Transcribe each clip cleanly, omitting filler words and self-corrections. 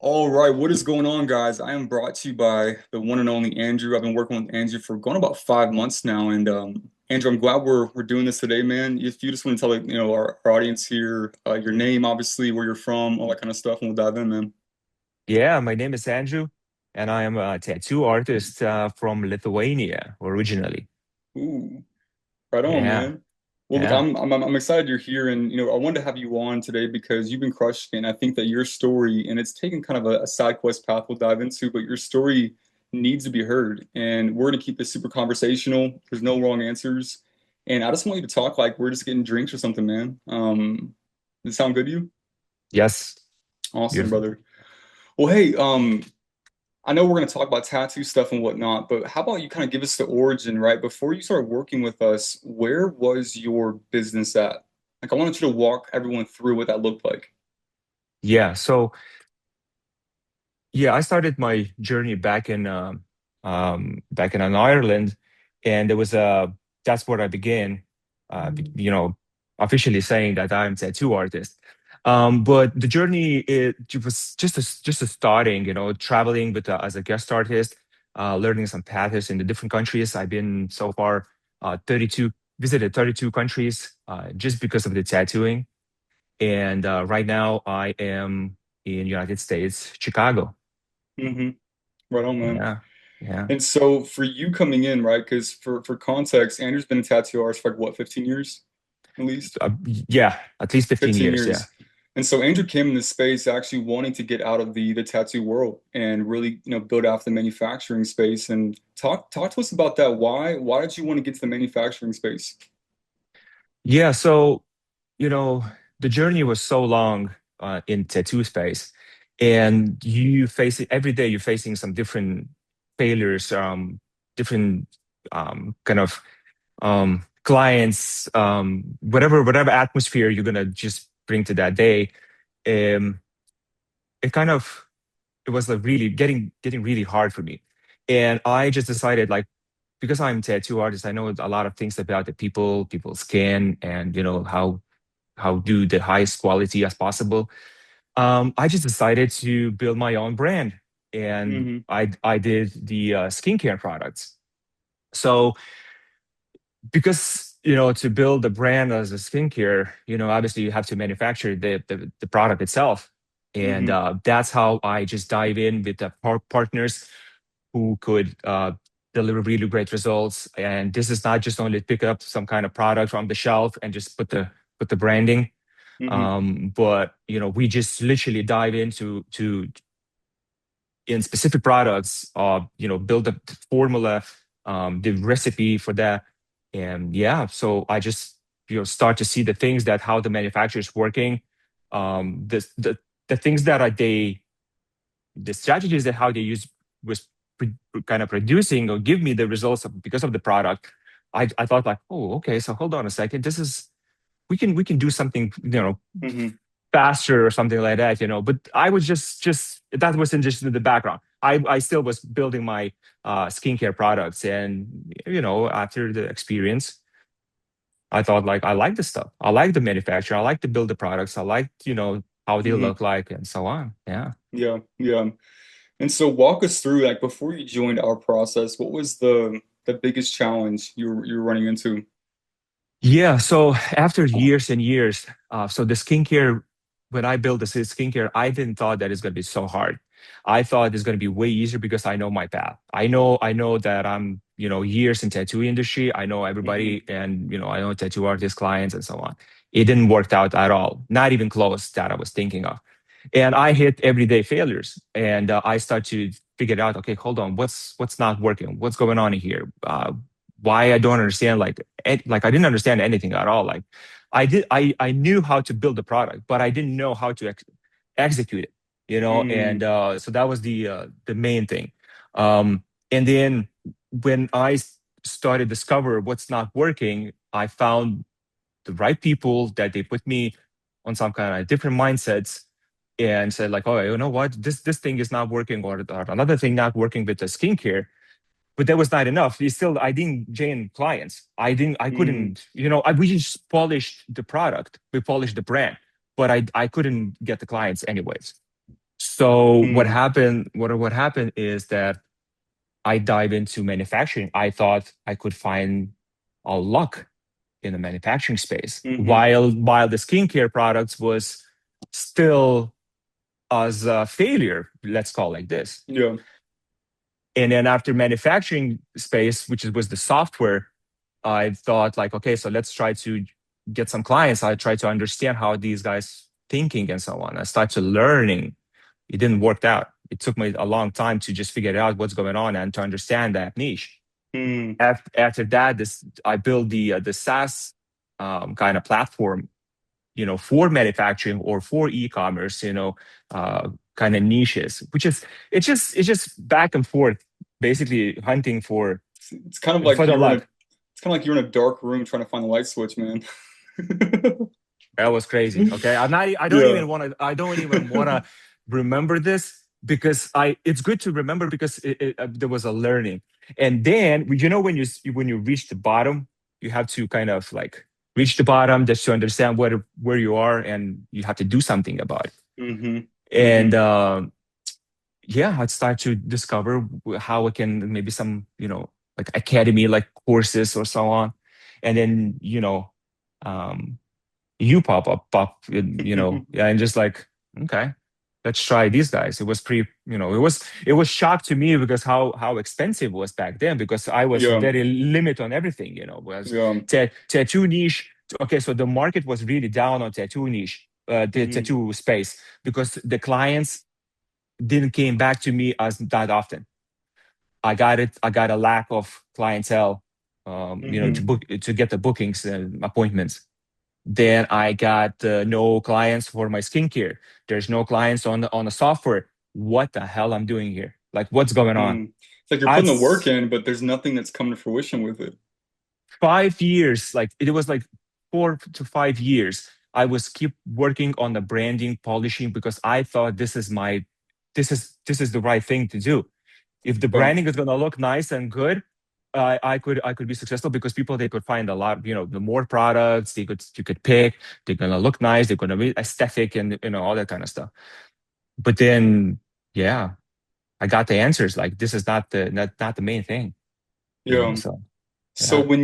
All right, what is going on, guys? I am brought to you by the one and only Andrew. I've been working with Andrew for going about 5 months now, and Andrew, I'm glad we're doing this today, man. If you just want to tell our audience here, your name, obviously, where you're from, all that kind of stuff, and we'll dive in, man. Yeah, my name is Andrew, and I am a tattoo artist from Lithuania originally. Ooh, right on, Yeah, man. Well, look, yeah. I'm excited you're here, and I wanted to have you on today because you've been crushing, and I think that your story, and it's taken kind of a side quest path we'll dive into, but your story needs to be heard, and we're gonna keep this super conversational. There's no wrong answers, and I just want you to talk like we're just getting drinks or something, man. Does it sound good to you? Yes, Awesome, beautiful. brother. Well, hey, I know we're going to talk about tattoo stuff and whatnot, but how about you kind of give us the origin, right? Before you started working with us, where was your business at? Like, I wanted you to walk everyone through what that looked like. Yeah, so yeah, I started my journey back in Ireland, and there was a that's where I began, officially saying that I'm a tattoo artist. But the journey it was just a starting, traveling with as a guest artist, learning some patterns in the different countries. I've been so far 32 visited 32 countries just because of the tattooing, and right now I am in United States, Chicago. Hmm. Right on, man. Yeah, yeah. And so for you coming in, right? Because for context, Andrew's been a tattoo artist for like what, 15 years at least? Uh, yeah, at least 15 15 years. Yeah. years. And so Andrew came in this space actually wanting to get out of the tattoo world and really, build out the manufacturing space and talk to us about that. Why did you want to get to the manufacturing space? Yeah. So, you know, the journey was so long in tattoo space, and you face it every day. You're facing some different failures, different kind of clients, whatever atmosphere you're gonna just bring to that day. Um, it kind of it was like really getting really hard for me, and I just decided like because I'm a tattoo artist, I know a lot of things about the people's skin, and how do the highest quality as possible. I just decided to build my own brand, and Hmm. I did the skincare products. So because to build a brand as a skincare, obviously you have to manufacture the product itself, and Hmm. that's how I just dive in with the partners who could deliver really great results. And this is not just only pick up some kind of product from the shelf and just put the branding, Hmm. but we just literally dive into to in specific products, build the formula, the recipe for that. And yeah, so I just start to see the things that how the manufacturer is working, the things that are they the strategies that how they use was kind of producing or give me the results because of the product. I thought like, oh, okay, so hold on a second, this is we can do something Hmm. faster or something like that, but I was just that wasn't just in the background. I still was building my skincare products, and after the experience I thought like I like the stuff, I like the manufacturer, I like to build the products, I like how they Hmm. look like and so on. Yeah. Yeah, yeah. And so walk us through, like, before you joined our process, what was the biggest challenge you were running into? Yeah, so after years and years, so the skincare, when I built this skincare, I didn't thought that it's going to be so hard. I thought it's going to be way easier because I know my path. I know that I'm, years in tattoo industry. I know Hmm. everybody, and I know tattoo artist clients and so on. It didn't work out at all, not even close that I was thinking of. And I hit everyday failures, and I start to figure out, okay, hold on, what's not working, what's going on here, why I don't understand, like like I didn't understand anything at all. Like I knew how to build the product, but I didn't know how to execute it, and Mm. so that was the main thing. And then when I started discover what's not working, I found the right people that they put me on some kind of different mindsets and said like, oh, you know what, this thing is not working, or another thing not working with the skincare. But that was not enough. I didn't gain clients. I Mm. couldn't, we just polished the product, we polished the brand, but I couldn't get the clients anyways. So what Hmm. happened, what happened is that I dive into manufacturing. I thought I could find a luck in the manufacturing space, Hmm. while the skincare products was still as a failure, let's call it like this. Yeah. And then after manufacturing space, was the software, I thought like, okay, so let's try to get some clients. I try to understand how these guys thinking and so on. I started learning. It didn't work out. It took me a long time to just figure out what's going on and to understand that niche. Hmm. After that, this I built the SaaS kind of platform, for manufacturing or for e-commerce, kind of niches, which is it's just back and forth, basically hunting It's kind of like for the you're in a luck. it's kind of like you're in a dark room trying to find the light switch, man. That was crazy. Okay, I don't Yeah. even want to. I don't even want to remember this because I. It's good to remember because there was a learning, and then when you reach the bottom, you have to kind of like reach the bottom just to understand where you are, and you have to do something about it. Hmm. And Hmm. yeah, I'd start to discover how I can maybe some like academy like courses or so on, and then um you pop yeah, and just like, okay, let's try these guys. It was pretty, it was shock to me because how expensive it was back then, because I was Yeah. very limit on everything, was Yeah. tattoo niche. Okay, so the market was really down on tattoo niche, the Hmm. tattoo space, because the clients didn't came back to me as that often. I got a lack of clientele, to Hmm. book, to get the bookings and appointments. Then I got no clients for my skincare. There's no clients on the software. What the hell I'm doing here? Like, what's going on? Mm. It's like you're I had putting the work in, but there's nothing that's coming to fruition with it. 5 years, like it was like 4 to 5 years. I was keep working on the branding, polishing, because I thought this is the right thing to do. If the Yeah. branding is gonna look nice and good, I could be successful, because people, they could find a lot, the more products you could pick, they're gonna look nice, they're gonna be aesthetic, and all that kind of stuff. But then, yeah, I got the answers. Like, this is not the main thing, Yeah. So So yeah. when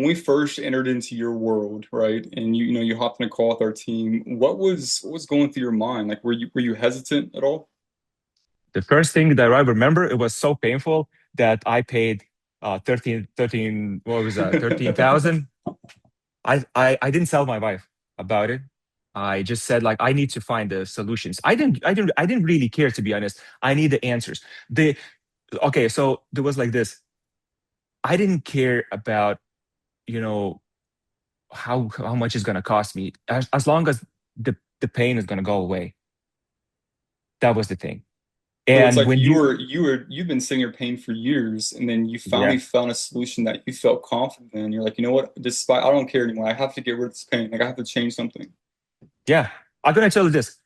we first entered into your world, right, and you hopped in a call with our team, what was going through your mind? Like, were you hesitant at all? The first thing that I remember, it was so painful that I paid 13, what was that, 13,000. I didn't tell my wife about it. I just said, like, I need to find the solutions. I didn't really care, to be honest. I need the answers. The Okay, so there was like this. I didn't care about, you know, how much it's gonna cost me, as long as the pain is gonna go away. That was the thing. So it's And like when you've been sitting here paying for years, and then you finally yeah, found a solution that you felt confident in. You're like, you know what? Despite I don't care anymore. I have to get rid of this pain. Like I have to change something. yeah, I'm gonna tell you this.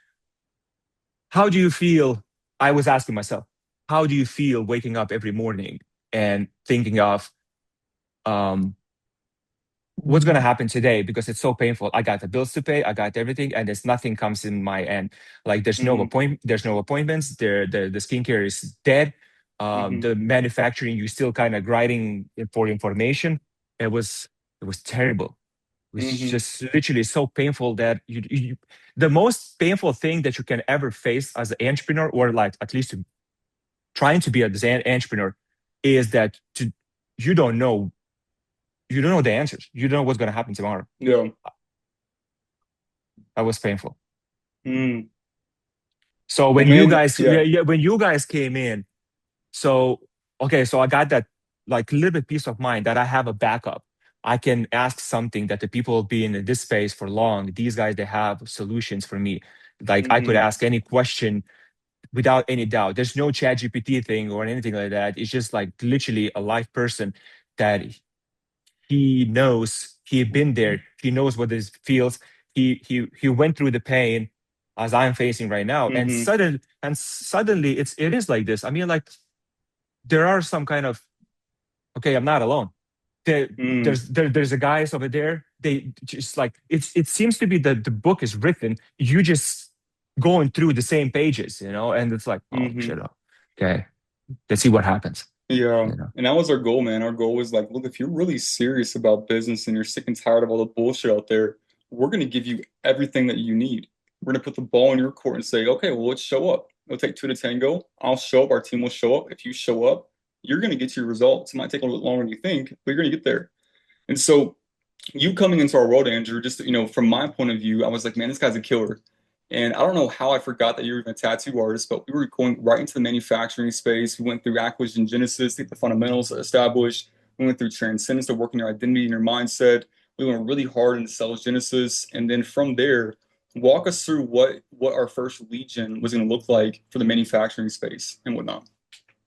How do you feel? I was asking myself, how do you feel waking up every morning and thinking of, um, what's going to happen today, because it's so painful. I got the bills to pay, I got everything, and there's nothing comes in my end. Like, Hmm. there's no appointments. The skincare is dead. Hmm. The manufacturing, you still kind of grinding for information. It was terrible. It was Hmm. just literally so painful that the most painful thing that you can ever face as an entrepreneur, or like at least trying to be an entrepreneur, is that you don't know you don't know the answers. You don't know what's going to happen tomorrow. Yeah. That was painful. Mm. So Well, when you man, guys, yeah, yeah. yeah, when you guys came in, so okay, so I got that like little bit peace of mind that I have a backup. I can ask something that the people being in this space for long, these guys, they have solutions for me. Like, I could Hmm. ask any question without any doubt. There's no chat GPT thing or anything like that. It's just like literally a live person that he knows, he been there, he knows what this feels. He went through the pain as I'm facing right now. And Hmm. suddenly it is like this. I mean, like, there are some kind of, okay, I'm not alone. There, Mm. there's a guys over there. They just like, it seems to be that the book is written. You just going through the same pages, and it's like, oh Hmm. shit, okay, let's see what happens, Yeah. you know. And that was our goal, man. Our goal was like, look, if you're really serious about business and you're sick and tired of all the bullshit out there, we're going to give you everything that you need. We're going to put the ball in your court and say, okay, well, let's show up. It'll take two to tango. I'll show up. Our team will show up. If you show up, you're going to get your results. It might take a little bit longer than you think, but you're going to get there. And so you coming into our world, Andrew, just from my point of view, I was like, man, this guy's a killer. And I don't know how I forgot that you were even a tattoo artist, but we were going right into the manufacturing space. We went through acquisition genesis to get the fundamentals established. We went through transcendence to work in your identity and your mindset. We went really hard into sales genesis, and then from there, walk us through what our first legion was going to look like for the manufacturing space and whatnot.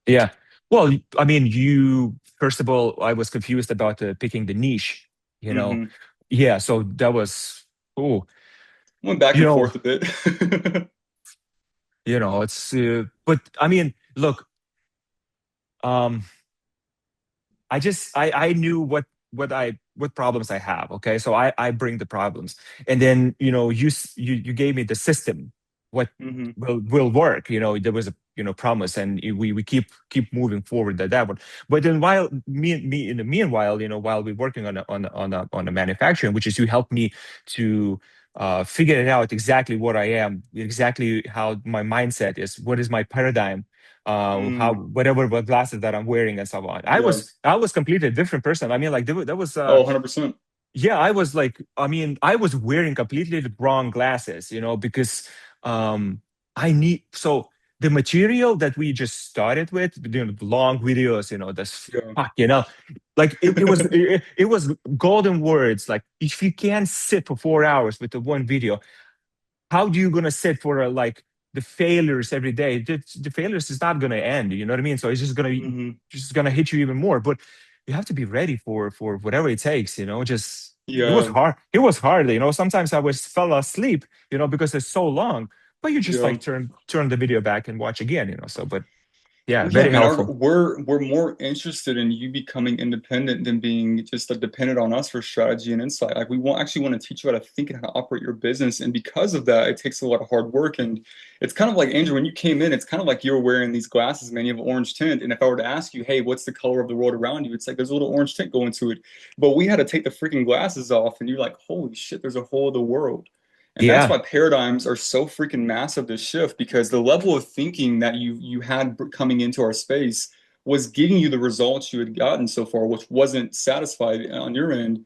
Yeah. Well, I mean, you first of all, I was confused about picking the niche, you know. Hmm. Yeah, so that was, oh, Went back you and know, forth a bit. it's but I mean, look, um I knew what problems I have. Okay, so I bring the problems, and then you gave me the system, what Hmm. will work. There was a promise, and we keep moving forward that one. But then while me in the meanwhile, while we're working on a manufacturing, which is you help me to figure it out exactly what I am, exactly how my mindset is, what is my paradigm, how Mm. whatever what glasses that I'm wearing and so on. I Yeah. was I was completely a different person. I mean, like that was Oh, 100%. yeah, I was like, I mean, I was wearing completely the wrong glasses, because um so the material that we just started with, the long videos, this Yeah. fuck, like it was golden words. Like if you can't sit for 4 hours with the one video, how do you gonna sit for like the failures every day? The failures is not gonna end. You know what I mean? So it's Hmm. just gonna hit you even more. But you have to be ready for whatever it takes. Just it was Yeah. hard. It was hard. Sometimes I was fell asleep. Because it's so long. But you just Yeah. like turn the video back and watch again. So, but yeah, Well, yeah, very man, helpful. we're more interested in you becoming independent than being just like dependent on us for strategy and insight. Like we actually want to teach you how to think and how to operate your business. And because of that, it takes a lot of hard work. And it's kind of like Andrew, when you came in, it's kind of like you were wearing these glasses, man, you have orange tint. And if I were to ask you, hey, what's the color of the world around you? It's like there's a little orange tint going to it. But we had to take the freaking glasses off, and you're like, holy shit, there's a whole other world. And that's Yeah. why paradigms are so freaking massive to shift because the level of thinking that you had coming into our space was getting you the results you had gotten so far, which wasn't satisfied on your end.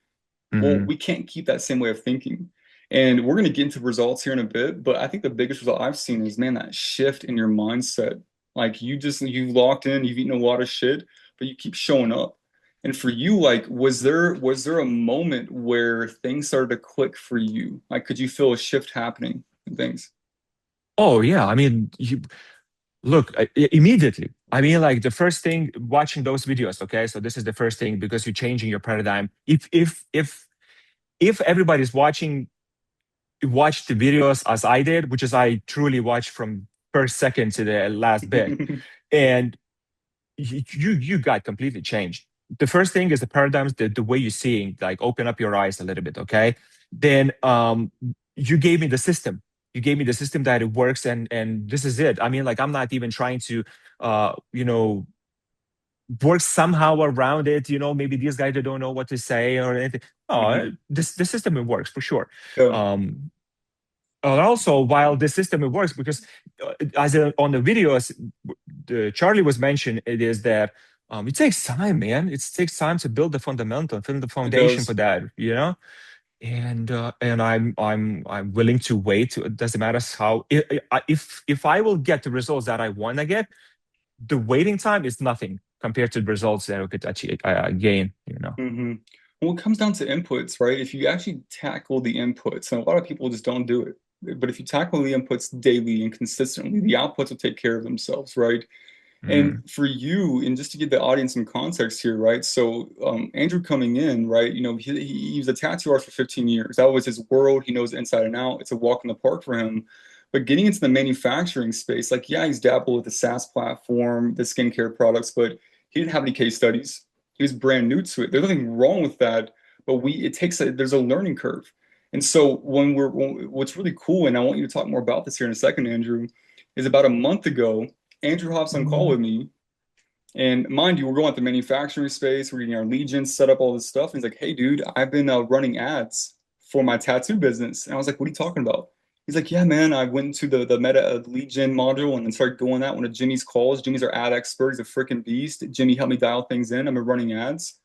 Well, Mhm. we can't keep that same way of thinking. And we're going to get into results here in a bit, but I think the biggest result I've seen is, man, that shift in your mindset. Like you locked in, you've eaten a lot of shit, but you keep showing up. And for you, like, was there a moment where things started to click for you? Like, could you feel a shift happening and things? Oh yeah. I mean, look, immediately. I mean, like the first thing watching those videos. Okay, so this is the first thing because you're changing your paradigm. If everybody's watch the videos as I did, which is I truly watched from first second to the last bit, and you got completely changed. The first thing is the paradigms, the way you're seeing, like open up your eyes a little bit, okay? Then you gave me the system. You gave me the system that it works, and this is it. I mean, like I'm not even trying to uh, you know, work somehow around it. Maybe these guys they don't know what to say or anything. Hmm. No, this the system it works for sure. Yeah, Um, and also, while the system it works, because on the videos, Charlie was mentioned, it is that it takes time, man. It takes time to build the fundamental, build the it foundation for does. that. And I'm willing to wait. It doesn't matter how if I will get the results that I want to get, the waiting time is nothing compared to the results that I could achieve, gain. Hmm. Well, it comes down to inputs, right? If you actually tackle the inputs, and a lot of people just don't do it, but if you tackle the inputs daily and consistently, the outputs will take care of themselves, right? And Mm. for you, and just to give the audience some context here, right? So Andrew coming in, right? He was a tattoo artist for 15 years. That was his world. He knows it inside and out. It's a walk in the park for him. But getting into the manufacturing space, like yeah, he's dabbled with the SaaS platform, the skincare products, but he didn't have any case studies. He was brand new to it. There's nothing wrong with that, but there's a learning curve. And so what's really cool, and I want you to talk more about this here in a second, Andrew, is about a month ago, Andrew hops on call with me. And mind you, we're going at the manufacturing space, we're getting our legions set up, all this stuff. And he's like, hey, dude, I've been running ads for my tattoo business. And I was like, what are you talking about? He's like, yeah, man, I went into the Meta Legion module and then started going that one of Jimmy's calls. Jimmy's our ad expert. He's a freaking beast. Jimmy helped me dial things in. I've been running ads.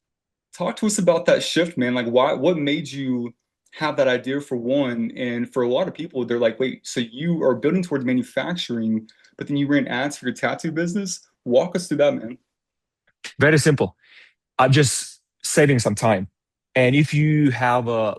Talk to us about that shift, man. Like, what made you have that idea for one? And for a lot of people, they're like, wait, so you are building towards manufacturing, but then you ran ads for your tattoo business? Walk us through that, man. Very simple. I'm just saving some time. And if you have a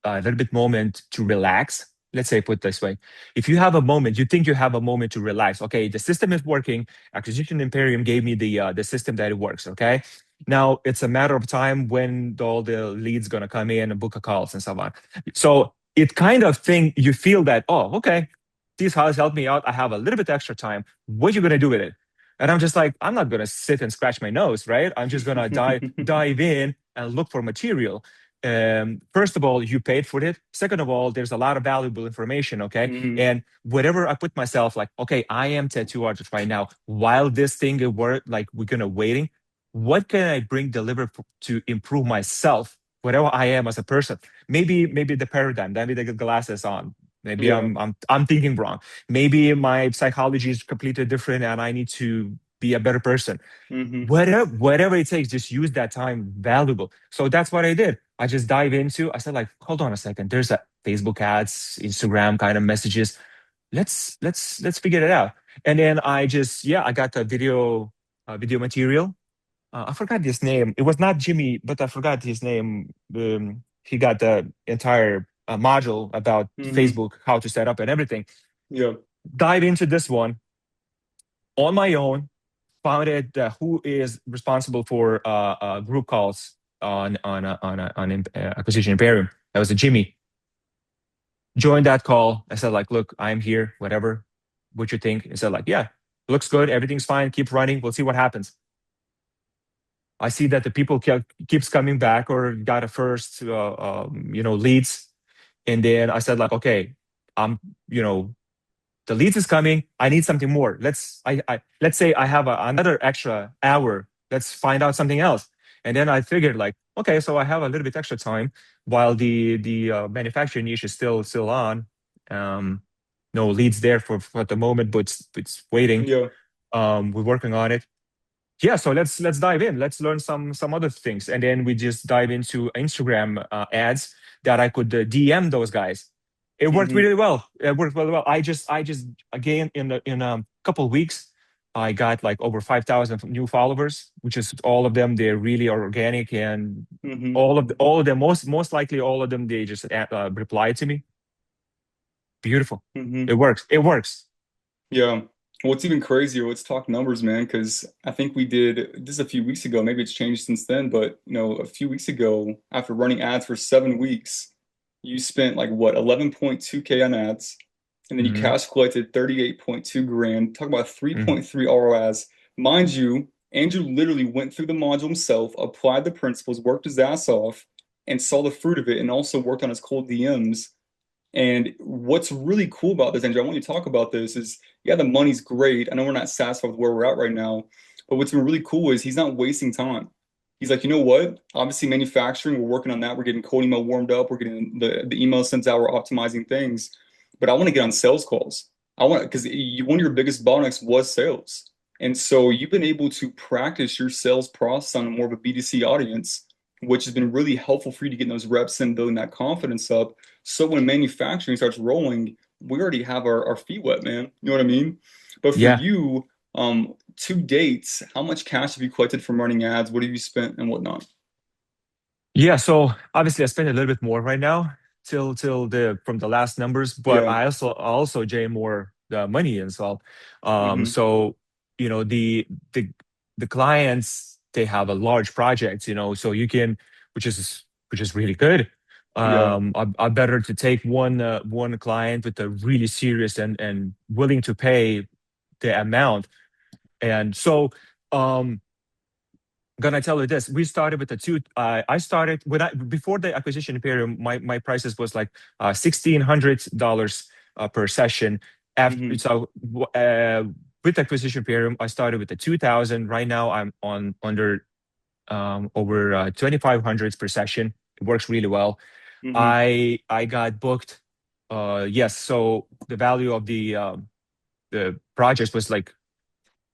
little bit moment to relax, let's say put this way, if you have a moment, you think you have a moment to relax. Okay, the system is working. Acquisition Imperium gave me the system that it works. Okay, now it's a matter of time when all the leads gonna come in and book a calls and so on. So it kind of thing you feel that, oh, okay, this has helped me out. I have a little bit extra time. What are you gonna do with it? And I'm just like, I'm not gonna sit and scratch my nose, right? I'm just gonna dive in and look for material. First of all, you paid for it. Second of all, there's a lot of valuable information, okay? Hmm. And whatever I put myself, like, okay, I am tattoo artist right now. While this thing is work, like we're gonna waiting, what can I bring deliver to improve myself, whatever I am as a person? Maybe the paradigm, maybe the glasses on. Maybe Yeah. I'm thinking wrong. Maybe my psychology is completely different and I need to be a better person. Hmm. Whatever it takes, just use that time valuable. So that's what I did. I just dive into, I said, like, hold on a second. There's a Facebook ads, Instagram kind of messages. Let's figure it out. And then I just, yeah, I got the video material. I forgot his name. It was not Jimmy, but I forgot his name. He got the entire module about Hmm. Facebook, how to set up and everything. Yeah. Dive into this one on my own. Found out who is responsible for group calls on Acquisition Imperium. That was a Jimmy. Joined that call. I said like, look, I'm here. Whatever. What you think? He said like, yeah, looks good. Everything's fine. Keep running. We'll see what happens. I see that the people keeps coming back or got a first, leads. And then I said like, okay, I'm, you know, the leads is coming. I need something more. Let's say I have another extra hour. Let's find out something else. And then I figured like, okay, so I have a little bit extra time while the manufacturing niche is still on. Um, no leads there for the moment, but it's waiting. Yeah. We're working on it. Yeah, so let's dive in. Let's learn some other things, and then we just dive into Instagram ads that I could DM those guys. It worked Hmm. really well. It worked really well. I just again in a couple of weeks, I got like over 5,000 new followers, which is all of them. They're really organic, and Hmm. all of them most likely all of them they just replied to me. Beautiful. It Hmm. works. It works. Yeah. What's even crazier, let's talk numbers, man, because I think we did this a few weeks ago. Maybe it's changed since then, but a few weeks ago, after running ads for 7 weeks, you spent like what, 11.2K on ads, and then you Hmm. cash collected 38.2 grand. Talk about Hmm. 3.3 ROAS. Mind you, Andrew literally went through the module himself, applied the principles, worked his ass off, and saw the fruit of it, and also worked on his cold DMs. And what's really cool about this, Andrew, I want you to talk about this, is yeah, the money's great. I know we're not satisfied with where we're at right now, but what's been really cool is he's not wasting time. He's like, you know what? Obviously, manufacturing, we're working on that. We're getting cold email warmed up. We're getting the email sent out. We're optimizing things. But I want to get on sales calls. I want because one of your biggest bottlenecks was sales. And so you've been able to practice your sales process on more of a B2C audience, which has been really helpful for you to get those reps and building that confidence up. So when manufacturing starts rolling, we already have our feet wet, man. You know what I mean? But for Yeah. you, to date, how much cash have you collected from running ads? What have you spent and whatnot? Yeah, so obviously I spend a little bit more right now till the from the last numbers, but Yeah. I also generate more money as well. Hmm. So the the clients they have a large project, so you can which is really good. Yeah. I better to take one client with a really serious and willing to pay the amount, and so. Um, gonna tell you this. We started with the two. I started when I before the acquisition Imperium. My prices was like $1,600 per session. After Hmm. so with acquisition Imperium, I started with the 2,000. Right now, I'm on under over 2,500 per session. It works really well. Hmm. I got booked. Yes, so the value of the project was like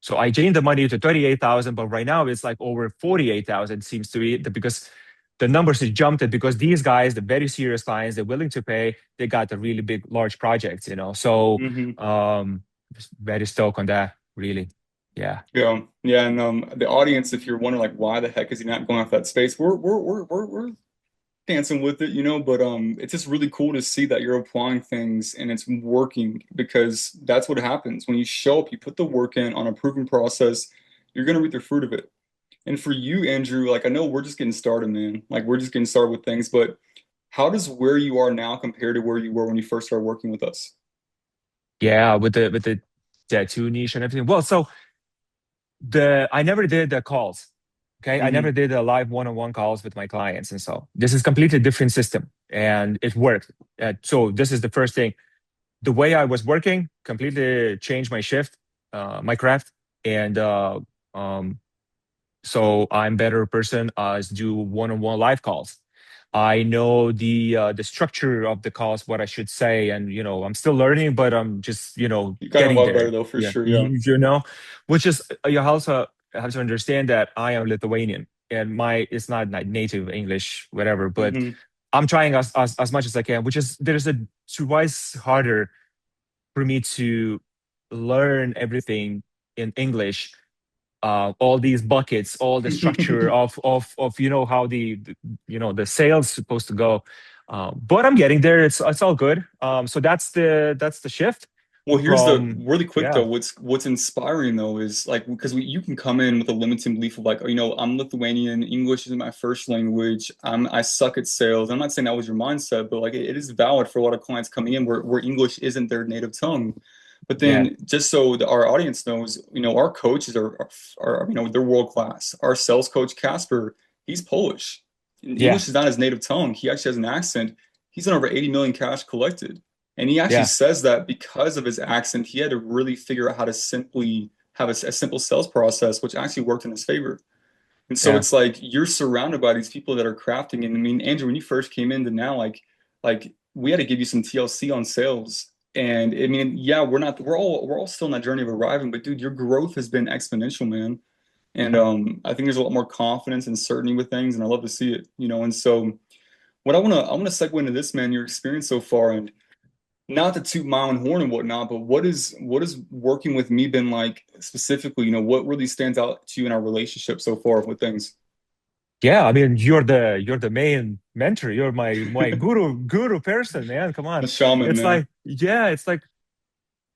so I changed the money to 38,000, but right now it's like over 48,000 seems to be because the numbers have jumped it because these guys, the very serious clients, they're willing to pay. They got the really big, large projects, you know. So Hmm. just very stoked on that, really. Yeah. Yeah, yeah, and the audience, if you're wondering like why the heck is he not going off that space, we're dancing with it, but it's just really cool to see that you're applying things and it's working because that's what happens when you show up, you put the work in on a proven process, you're gonna reap the fruit of it. And for you, Andrew, like I know we're just getting started, man. Like we're just getting started with things, but how does where you are now compare to where you were when you first started working with us? Yeah, with the tattoo niche and everything. Well, so the I never did the calls. Okay. I never Hmm. did a live one-on-one calls with my clients. And so this is completely different system and it worked. So this is the first thing. The way I was working completely changed my shift, my craft, and um, so I'm better person as do one-on-one live calls. I know the structure of the calls, what I should say, and I'm still learning, but I'm just You got a getting lot better there. though, for Yeah, sure. Yeah. which is you also have to understand that I am Lithuanian and my it's not like native English, whatever, but Hmm. I'm trying as much as I can, which is there's a twice harder for me to learn everything in English, all these buckets, all the structure of how the sales supposed to go. But I'm getting there. It's all good. So that's the shift Well, here's the from really quick yeah though. What's inspiring though is like because you can come in with a limiting belief of like, I'm Lithuanian, English is my first language. I suck at sales. I'm not saying that was your mindset, but like it is valid for a lot of clients coming in where English isn't their native tongue. But yeah then just so our audience knows, our coaches are they're world class. Our sales coach Casper, he's Polish. And yeah English is not his native tongue. He actually has an accent. He's done over 80 million cash collected. And he actually yeah says that because of his accent, he had to really figure out how to simply have a simple sales process, which actually worked in his favor. And so yeah it's like you're surrounded by these people that are crafting. And I mean, Andrew, when you first came in to now, like we had to give you some TLC on sales. And I mean, yeah, we're all still in that journey of arriving, but dude, your growth has been exponential, man. And I think there's a lot more confidence and certainty with things, and I love to see it. And so what I wanna segue into this, man, your experience so far, and not to toot my own horn and whatnot, but what is working with me been like specifically? What really stands out to you in our relationship so far with things? yeah. I mean, you're the main mentor. You're my guru person, man. Come The on. shaman, It's man. like yeah. It's like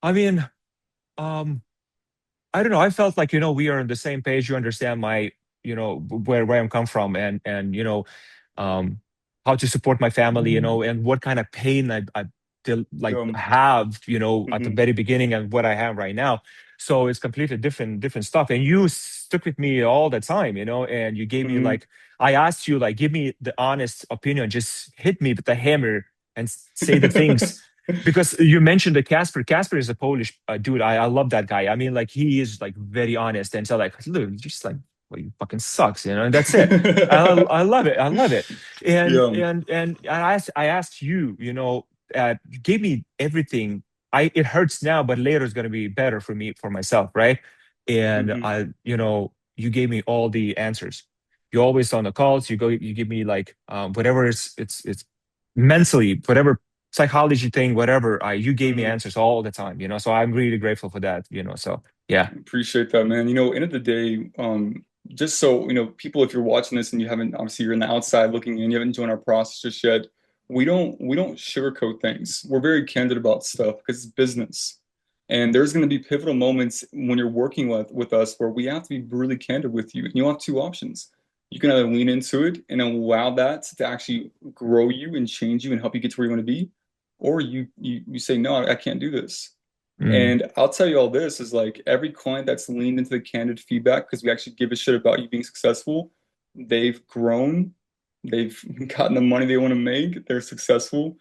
I mean. Um, I don't know. I felt like, we are on the same page. You understand my, where I'm come from and um, how to support my family, and what kind of pain I still like have, at the Mhm, very beginning and what I have right now. So it's completely different stuff. And you stuck with me all the time, and you gave me mhm. like, I asked you, like, give me the honest opinion, just hit me with the hammer and say the things because you mentioned the Casper. Casper is a Polish dude. I love that guy. I mean, like he is like very honest and so like, look, just like well, you fucking sucks, and that's it. I love it. I love it. And Yeah. and and I asked you, you gave me everything. It hurts now, but later is gonna be better for me for myself, right? And Mhm. you gave me all the answers. You always on the calls. You give me like whatever it's mentally whatever psychology thing, whatever. You gave me Mhm. answers all the time, so I'm really grateful for that, so yeah. Appreciate that, man. End of the day, just so people, if you're watching this and you haven't, obviously you're in the outside looking in, you haven't joined our process just yet. We don't sugarcoat things. We're very candid about stuff because it's business. And there's going to be pivotal moments when you're working with us where we have to be really candid with you. And you'll have two options. You can either lean into it and allow that to actually grow you and change you and help you get to where you want to be, or you say, no, I can't do this. Mm. And I'll tell you all this is like every client that's leaned into the candid feedback because we actually give a shit about you being successful, they've grown, they've gotten the money they want to make, they're successful.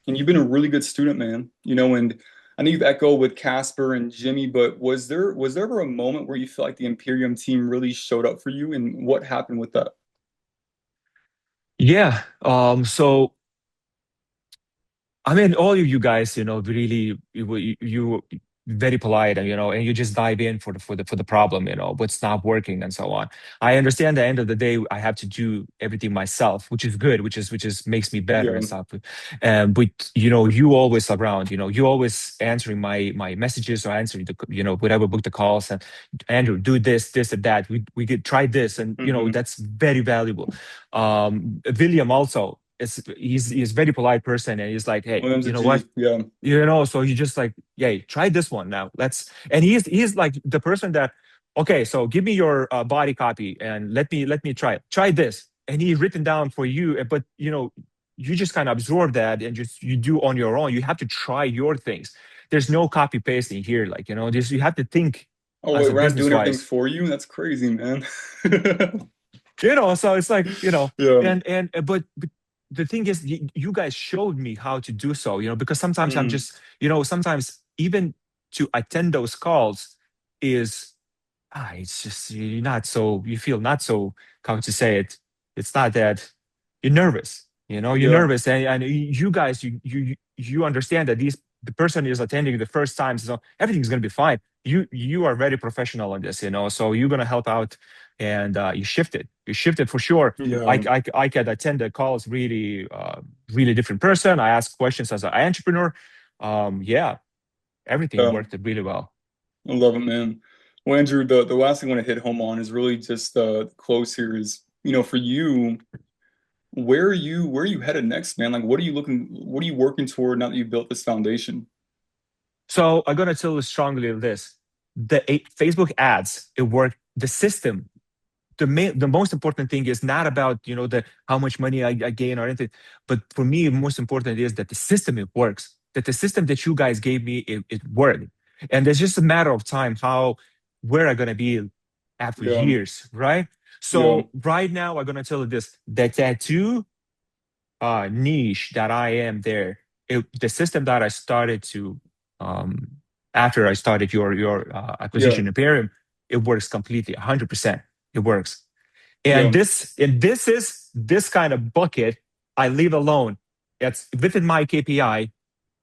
And you've been a really good student, man. And I know you've echoed with Casper and Jimmy, but was there ever a moment where you feel like the Imperium team really showed up for you and what happened with that? Yeah. So I mean, all of you guys, really you very polite, and and you just dive in for the problem, what's not working and so on. I understand at the end of the day, I have to do everything myself, which is good, which is makes me better and Yeah. stuff. But you always around, you always answering my messages or answering the whatever book the calls, and Andrew, do this or that. We could try this, and Hmm. that's very valuable. William also he's very polite person, and he's like, hey, Williams you a know what, G. Yeah. so he just like, yeah, try this one now, and he's like the person that, okay, so give me your body copy and let me try this, and he written down for you, but you just kind of absorb that and just you do on your own. You have to try your things. There's no copy pasting here, like just you have to think Oh as wait, a we're not business doing everything wise. for you? That's crazy, man. So it's like, Yeah. but the thing is, you guys showed me how to do so, because sometimes I'm Mm. just, sometimes even to attend those calls is, it's just, you're not so, you feel not so, how to say it, it's not that you're nervous, you're Yeah. nervous, and you guys, you understand that the person is attending the first time, so everything's going to be fine. You are very professional on this, so you're going to help out, and you shifted for sure. I, Yeah. I, I can attend the calls really, really different person. I ask questions as an entrepreneur. Yeah, everything Yeah. worked really well. I love it, man. Well, Andrew, the last thing I want to hit home on is really just the close here is, for you, where are you headed next, man? Like what are you working toward now that you've built this foundation? So I'm gonna tell you strongly this: Facebook ads, it worked. The system, the most important thing is not about the how much money I gain or anything, but for me, most important is that the system, it works. That the system that you guys gave me, it worked, and it's just a matter of time how where I'm gonna be after Yeah. years, right? Yeah. So right now, I'm gonna tell you this: the tattoo niche that I am there, the system that I started to um, after I started your Yeah. acquisition Imperium, it works completely 100%. It works, and Yeah. this is this kind of bucket I leave alone. It's within my KPI,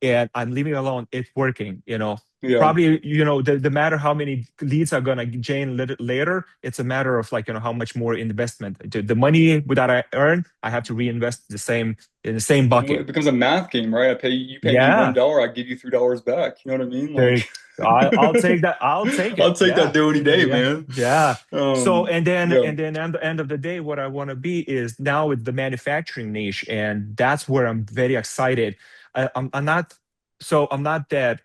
and I'm leaving alone. It's working. Yeah. Probably the matter how many leads are gonna gain later. It's a matter of like how much more investment. The money that I earn, I have to reinvest the same in the same Well, bucket. it becomes a math game, right? You pay me Yeah, $1, I give you $3 back. You know what I mean? there. Like I'll take that. I'll take I'll it. take that Yeah, dough any day, yeah, man. yeah. So and then Yeah. and then at the end of the day, what I want to be is now with the manufacturing niche, and that's where I'm very excited. I'm not. So I'm not that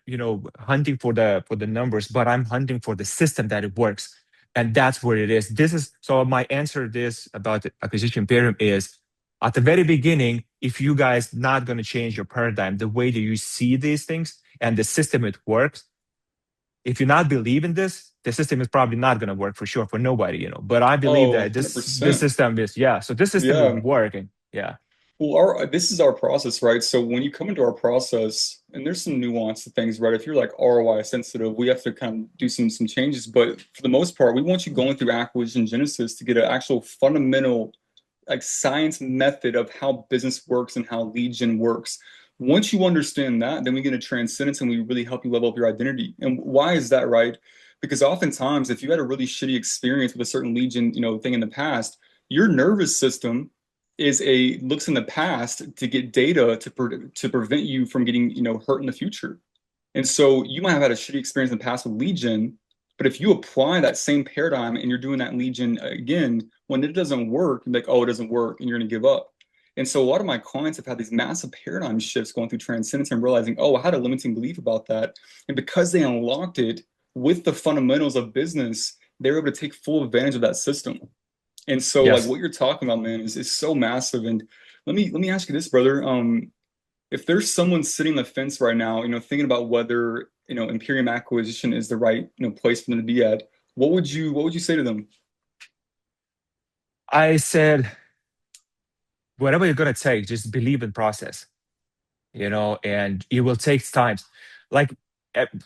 hunting for the numbers, but I'm hunting for the system that it works, and that's where it is. This is so my answer to this about the acquisition Imperium is at the very beginning. If you guys not going to change your paradigm, the way that you see these things and the system it works, if you not believe in this, the system is probably not going to work for sure for nobody. But I believe Oh, that this 100%. system is, yeah. So this system is Yeah. working. Yeah. Well, this is our process, right? So when you come into our process, and there's some nuance to things, right? If you're like ROI sensitive, we have to kind of do some changes. But for the most part, we want you going through acquisition genesis to get an actual fundamental like science method of how business works and how lead gen works. Once you understand that, then we get a transcendence and we really help you level up your identity. And why is that, right? Because oftentimes, if you had a really shitty experience with a certain lead gen, thing in the past, your nervous system looks in the past to get data to prevent you from getting hurt in the future. And so you might have had a shitty experience in the past with lead gen, but if you apply that same paradigm and you're doing that lead gen again, when it doesn't work, you're like, oh, it doesn't work, and you're going to give up. And so a lot of my clients have had these massive paradigm shifts going through transcendence and realizing, oh, I had a limiting belief about that. And because they unlocked it with the fundamentals of business, they're able to take full advantage of that system. And so like Yes. what you're talking about, man, is so massive. And let me ask you this, brother. If there's someone sitting on the fence right now, thinking about whether Imperium acquisition is the right, place for them to be at, what would you say to them? I said, whatever you're gonna take, just believe in process, and it will take time. Like,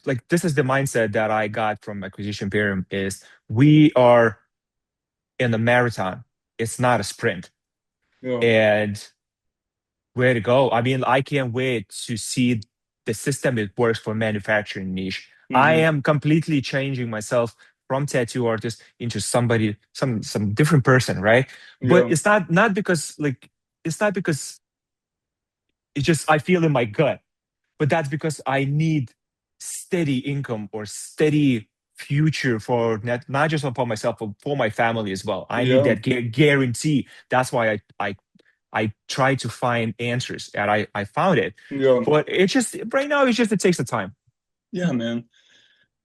like this is the mindset that I got from Acquisition Imperium is we are in a marathon. It's not a sprint. Yeah. And way to go. I mean, I can't wait to see the system it works for manufacturing niche. I Hmm. am completely changing myself from tattoo artist into somebody, some different person, right? But Yeah. it's not because it's not because it's just I feel in my gut, but that's because I need steady income or steady future for not just for myself, but for my family as well. I need Yeah. that guarantee. That's why I try to find answers, and I found it. Yeah. But it just right now it takes the time. Yeah, man.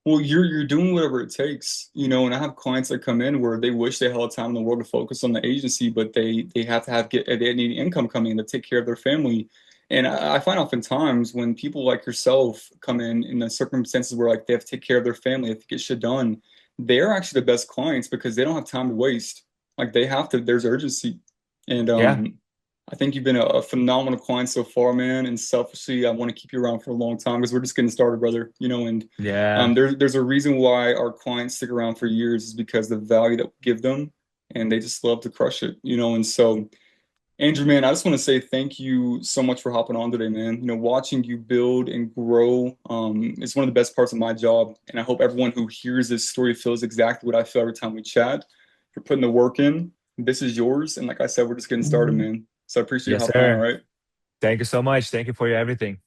Well, you're doing whatever it takes, and I have clients that come in where they wish they had all the time in the world to focus on the agency, but they have to they need income coming in to take care of their family. And I find oftentimes when people like yourself come in the circumstances where like they have to take care of their family, they have to get shit done, they're actually the best clients because they don't have time to waste. Like they have to, there's urgency. And Yeah, I think you've been a phenomenal client so far, man. And selfishly, I want to keep you around for a long time because we're just getting started, brother. And yeah. there's a reason why our clients stick around for years is because the value that we give them, and they just love to crush it. And so, Andrew, man, I just want to say thank you so much for hopping on today, man. Watching you build and grow, is one of the best parts of my job, and I hope everyone who hears this story feels exactly what I feel every time we chat. You're putting the work in. This is yours, and like I said, we're just getting started, man. So I appreciate you Yes, hopping on. All sir. right. Thank you so much. Thank you for your everything.